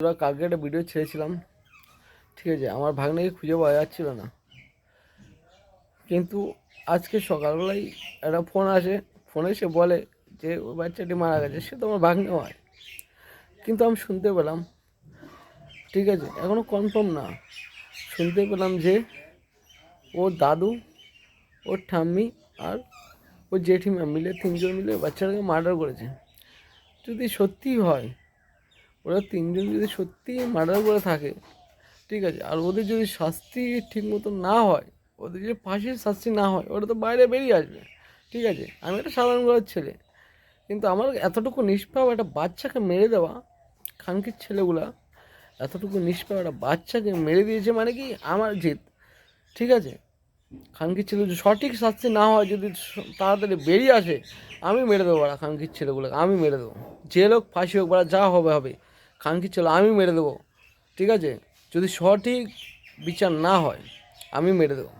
তোরা কালকে একটা ভিডিও ছেড়েছিলাম, ঠিক আছে? আমার ভাগ্নেকে খুঁজে পাওয়া যাচ্ছিল না, কিন্তু আজকে সকালবেলায় একটা ফোন আসে। ফোনে সে বলে যে ওই বাচ্চাটি মারা গেছে, সে তো আমার ভাগ্নে হয়। কিন্তু আমি শুনতে পেলাম, ঠিক আছে, এখনও কনফার্ম না, শুনতে পেলাম যে ওর দাদু, ওর ঠাম্মি আর ওর জেঠিমা মিলে, তিনজন মিলে বাচ্চাটাকে মার্ডার করেছে। যদি সত্যিই হয়, ওরা তিনজন যদি সত্যিই মার্ডার করে থাকে, ঠিক আছে, আর ওদের যদি শাস্তি ঠিক মতো না হয়, ওদের যদি ফাঁসির শাস্তি না হয়, ওরা তো বাইরে বেরিয়ে আসবে, ঠিক আছে? আমি একটা সাধারণ ঘরের ছেলে, কিন্তু আমার এতটুকু নিষ্পাপ একটা বাচ্চাকে মেরে দেওয়া, খানকির ছেলেগুলা এতটুকু নিষ্পাপ একটা বাচ্চাকে মেরে দিয়েছে, মানে কি আমার জিত, ঠিক আছে? খানকির ছেলে যদি সঠিক শাস্তি না হয়, যদি তাড়াতাড়ি বেরিয়ে আসে, আমি মেরে দেবো ওরা খানকির ছেলেগুলোকে, আমি মেরে দেবো। জেল হোক, ফাঁসি হোক, ওরা যা হবে হবে, খানকির ছেলে আমি মেরে দেবো, ঠিক আছে? যদি সঠিক বিচার না হয়, আমি মেরে দেবো।